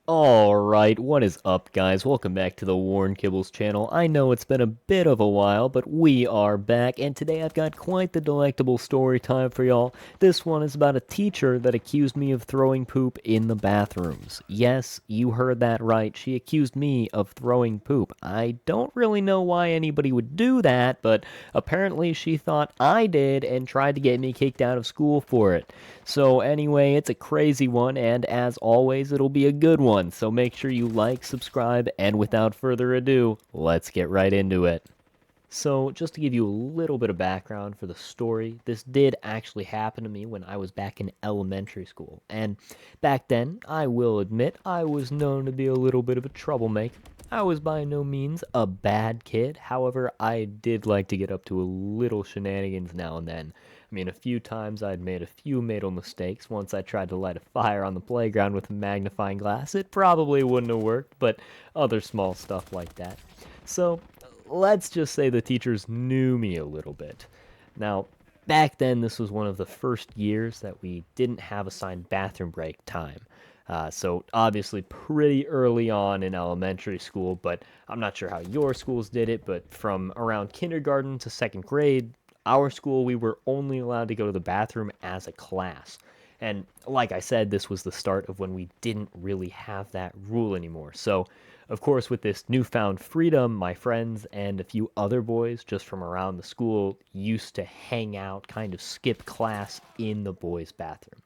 Alright, what is up guys? Welcome back to the WornKibbles channel. I know it's been a bit of a while, but we are back, and today I've got quite the delectable story time for y'all. This one is about a teacher that accused me of throwing poop in the bathrooms. Yes, you heard that right. She accused me of throwing poop. I don't really know why anybody would do that, but apparently she thought I did and tried to get me kicked out of school for it. So anyway, it's a crazy one, and as always, it'll be a good one. So make sure you like, subscribe, and without further ado, let's get right into it. So, just to give you a little bit of background for the story, this did actually happen to me when I was back in elementary school. And back then, I will admit, I was known to be a little bit of a troublemaker. I was by no means a bad kid. However, I did like to get up to a little shenanigans now and then. I mean, a few times I'd made a few fatal mistakes. Once I tried to light a fire on the playground with a magnifying glass. It probably wouldn't have worked, but other small stuff like that. So, let's just say the teachers knew me a little bit. Now, back then, this was one of the first years that we didn't have assigned bathroom break time. So, obviously, pretty early on in elementary school, but I'm not sure how your schools did it, but from around kindergarten to second grade, our school, we were only allowed to go to the bathroom as a class. And like I said, this was the start of when we didn't really have that rule anymore. So, of course, with this newfound freedom, my friends and a few other boys just from around the school used to hang out, kind of skip class in the boys' bathroom.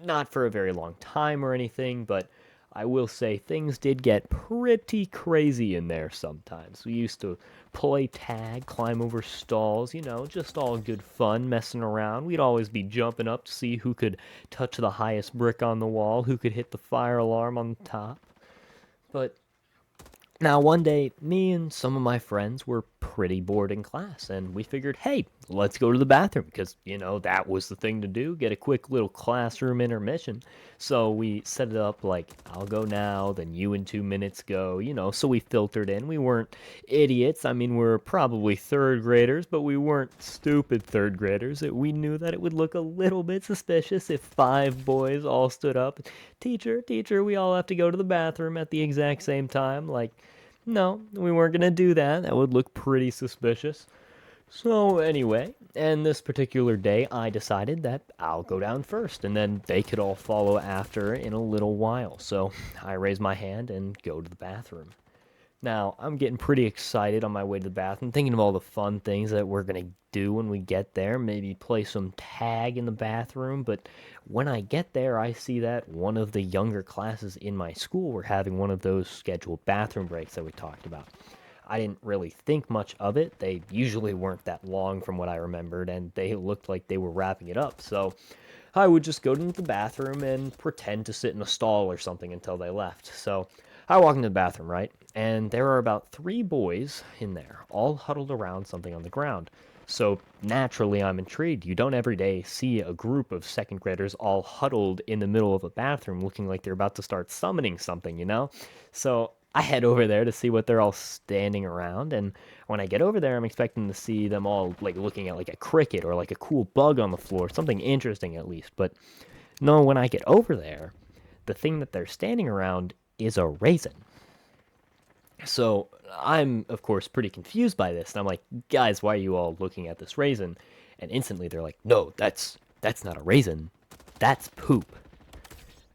Not for a very long time or anything, but I will say things did get pretty crazy in there sometimes. We used to play tag, climb over stalls, just all good fun, messing around. We'd always be jumping up to see who could touch the highest brick on the wall, who could hit the fire alarm on the top. But now, one day, me and some of my friends were pretty bored in class, and we figured, hey, let's go to the bathroom, because, that was the thing to do, get a quick little classroom intermission. So we set it up like, I'll go now, then you in 2 minutes go, so we filtered in. We weren't idiots. I mean, we were probably third graders, but we weren't stupid third graders. We knew that it would look a little bit suspicious if five boys all stood up. Teacher, teacher, we all have to go to the bathroom at the exact same time. Like, no, we weren't going to do that. That would look pretty suspicious. So, anyway, and this particular day, I decided that I'll go down first, and then they could all follow after in a little while. So, I raise my hand and go to the bathroom. Now, I'm getting pretty excited on my way to the bathroom, thinking of all the fun things that we're going to do when we get there. Maybe play some tag in the bathroom. But when I get there, I see that one of the younger classes in my school were having one of those scheduled bathroom breaks that we talked about. I didn't really think much of it. They usually weren't that long from what I remembered, and they looked like they were wrapping it up. So I would just go into the bathroom and pretend to sit in a stall or something until they left. So I walk into the bathroom, right? And there are about three boys in there, all huddled around something on the ground. So naturally, I'm intrigued. You don't every day see a group of second graders all huddled in the middle of a bathroom looking like they're about to start summoning something? So I head over there to see what they're all standing around. And when I get over there, I'm expecting to see them all like looking at like a cricket or like a cool bug on the floor, something interesting at least. But no, when I get over there, the thing that they're standing around is a raisin. So I'm, of course, pretty confused by this. And I'm like, guys, why are you all looking at this raisin? And instantly they're like, no, that's not a raisin. That's poop.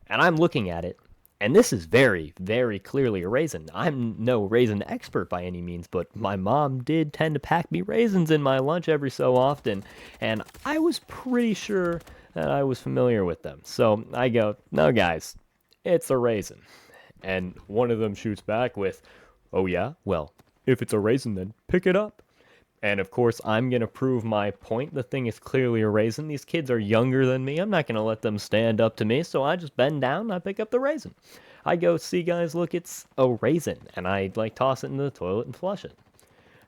And I'm looking at it, and this is very, very clearly a raisin. I'm no raisin expert by any means, but my mom did tend to pack me raisins in my lunch every so often, and I was pretty sure that I was familiar with them. So I go, no, guys, it's a raisin. And one of them shoots back with, oh, yeah? Well, if it's a raisin, then pick it up. And of course, I'm going to prove my point. The thing is clearly a raisin. These kids are younger than me. I'm not going to let them stand up to me. So I just bend down and I pick up the raisin. I go, see, guys, look, it's a raisin. And I like toss it into the toilet and flush it.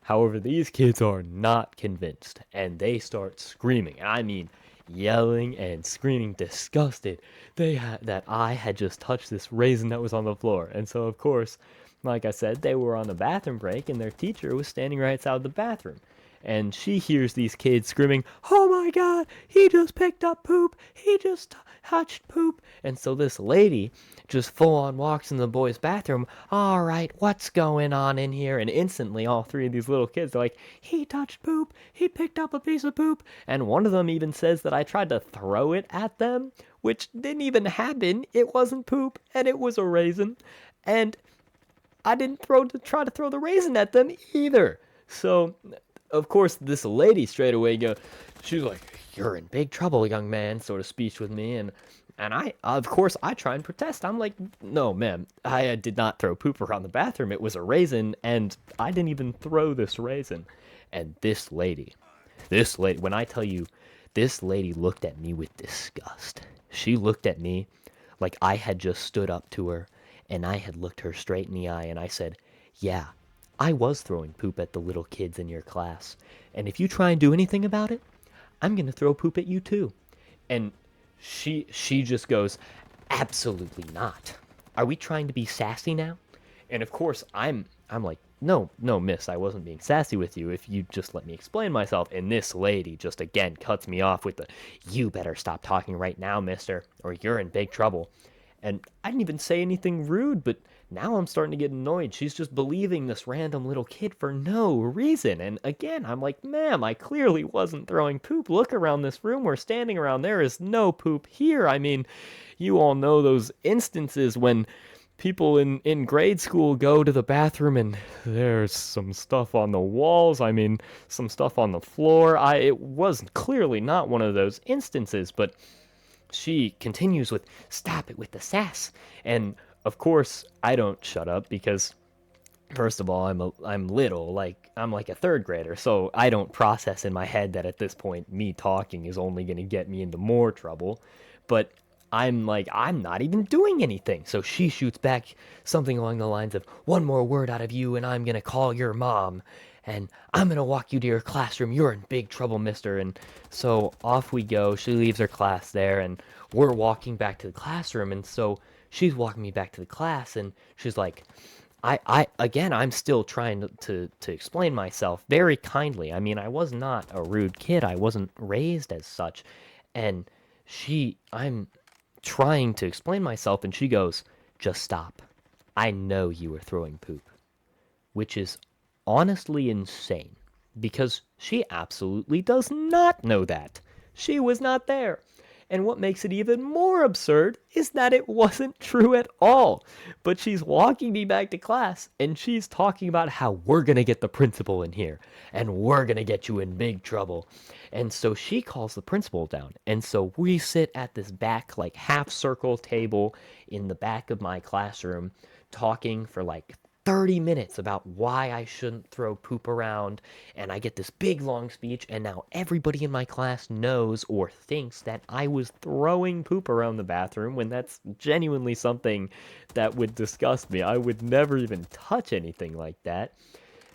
However, these kids are not convinced. And they start screaming. I mean, yelling and screaming, disgusted that I had just touched this raisin that was on the floor. And so, of course, like I said, they were on the bathroom break, and their teacher was standing right outside the bathroom. and she hears these kids screaming, "Oh my god, he just picked up poop, he just touched poop." And so this lady just full on walks in the boys' bathroom. "All right, what's going on in here?" And instantly all three of these little kids are like, "He touched poop, he picked up a piece of poop." And one of them even says that I tried to throw it at them, which didn't even happen. It wasn't poop, and it was a raisin. And I didn't try to throw the raisin at them either. So, of course, this lady straight away she's like, "You're in big trouble, young man," sort of speech with me, and I, of course, I try and protest. I'm like, "No, ma'am, I did not throw poop around the bathroom. It was a raisin, and I didn't even throw this raisin." And this lady, when I tell you, this lady looked at me with disgust. She looked at me like I had just stood up to her and I had looked her straight in the eye and I said, "Yeah, I was throwing poop at the little kids in your class. And if you try and do anything about it, I'm going to throw poop at you too." And she just goes, "Absolutely not. Are we trying to be sassy now?" And of course, I'm like, "No, no, miss, I wasn't being sassy with you. If you just let me explain myself." And this lady just again cuts me off with the, "You better stop talking right now, mister, or you're in big trouble." And I didn't even say anything rude, but now I'm starting to get annoyed. She's just believing this random little kid for no reason. And again, I'm like, "Ma'am, I clearly wasn't throwing poop. Look around this room. We're standing around. There is no poop here." I mean, you all know those instances when people in grade school go to the bathroom and there's some stuff on the walls. I mean, some stuff on the floor. It was clearly not one of those instances, but she continues with, "Stop it with the sass." And of course, I don't shut up because first of all, I'm little, like I'm like a third grader, so I don't process in my head that at this point me talking is only going to get me into more trouble. But I'm like, I'm not even doing anything. So she shoots back something along the lines of, "One more word out of you and I'm going to call your mom. And I'm going to walk you to your classroom. You're in big trouble, mister." And so off we go. She leaves her class there and we're walking back to the classroom. And so she's walking me back to the class and she's like, again, I'm still trying to explain myself very kindly. I mean, I was not a rude kid. I wasn't raised as such. And I'm trying to explain myself, and she goes, "Just stop. I know you were throwing poop," which is honestly insane because she absolutely does not know that. She was not there. And what makes it even more absurd is that it wasn't true at all. But she's walking me back to class and she's talking about how we're going to get the principal in here and we're going to get you in big trouble. And so she calls the principal down. And so we sit at this back, like half circle table in the back of my classroom talking for like 30 minutes about why I shouldn't throw poop around, and I get this big long speech, and now everybody in my class knows or thinks that I was throwing poop around the bathroom when that's genuinely something that would disgust me. I would never even touch anything like that.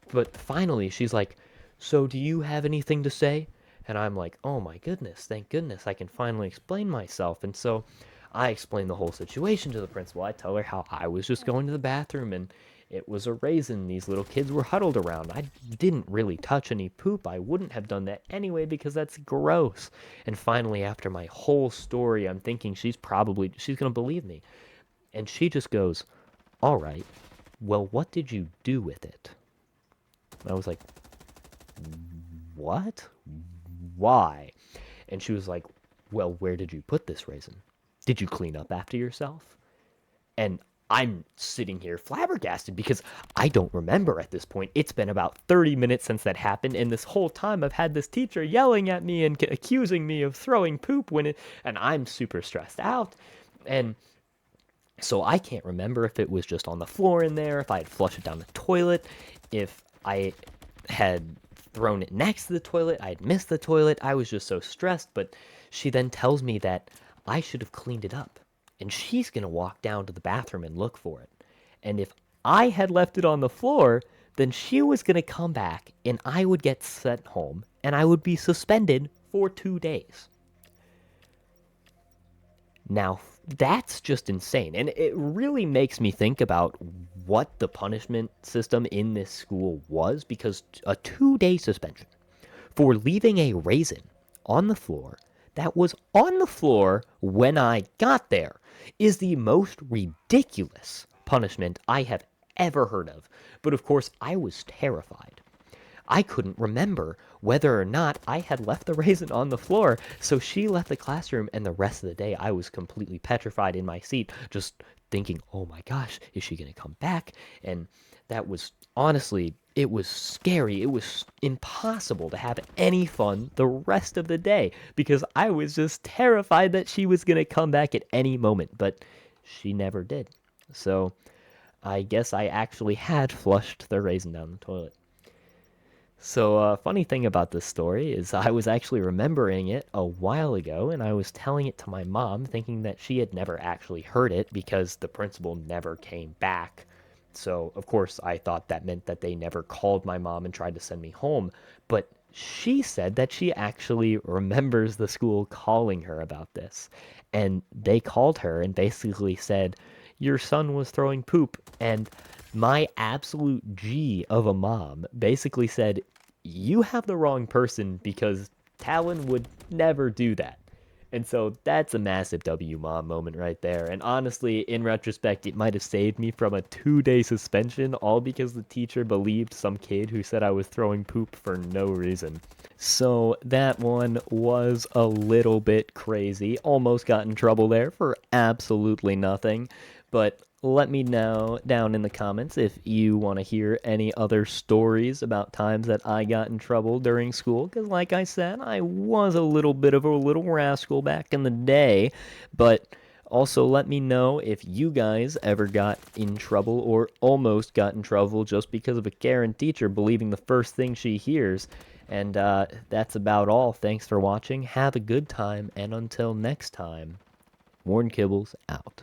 But finally, she's like, "So do you have anything to say?" And I'm like, "Oh my goodness, thank goodness I can finally explain myself." And so I explain the whole situation to the principal. I tell her how I was just going to the bathroom and it was a raisin these little kids were huddled around. I didn't really touch any poop. I wouldn't have done that anyway because that's gross. And finally, after my whole story, I'm thinking she's going to believe me. And she just goes, "All right, well, what did you do with it?" And I was like, "What? Why?" And she was like, "Well, where did you put this raisin? Did you clean up after yourself?" And I'm sitting here flabbergasted because I don't remember at this point. It's been about 30 minutes since that happened, and this whole time I've had this teacher yelling at me and accusing me of throwing poop and I'm super stressed out. And so I can't remember if it was just on the floor in there, if I had flushed it down the toilet, if I had thrown it next to the toilet, I had missed the toilet. I was just so stressed, but she then tells me that I should have cleaned it up. And she's going to walk down to the bathroom and look for it. And if I had left it on the floor, then she was going to come back and I would get sent home and I would be suspended for 2 days. Now, that's just insane. And it really makes me think about what the punishment system in this school was, because a 2-day suspension. for leaving a raisin on the floor that was on the floor when I got there is the most ridiculous punishment I have ever heard of. But of course, I was terrified. I couldn't remember whether or not I had left the raisin on the floor. So she left the classroom, and the rest of the day I was completely petrified in my seat, just thinking, oh my gosh, is she going to come back? And that was honestly, it was scary. It was impossible to have any fun the rest of the day because I was just terrified that she was going to come back at any moment, but she never did. So I guess I actually had flushed the raisin down the toilet. So, funny thing about this story is I was actually remembering it a while ago, and I was telling it to my mom, thinking that she had never actually heard it because the principal never came back. So, of course, I thought that meant that they never called my mom and tried to send me home. But she said that she actually remembers the school calling her about this. And they called her and basically said, your son was throwing poop. And my absolute G of a mom basically said, you have the wrong person because Talon would never do that. And so that's a massive W mom moment right there. And honestly, in retrospect, it might have saved me from a 2-day suspension, all because the teacher believed some kid who said I was throwing poop for no reason. So that one was a little bit crazy. Almost got in trouble there for absolutely nothing. But let me know down in the comments if you want to hear any other stories about times that I got in trouble during school. Because, like I said, I was a little bit of a little rascal back in the day. But also, let me know if you guys ever got in trouble or almost got in trouble just because of a Karen teacher believing the first thing she hears. And that's about all. Thanks for watching. Have a good time. And until next time, WornKibbles out.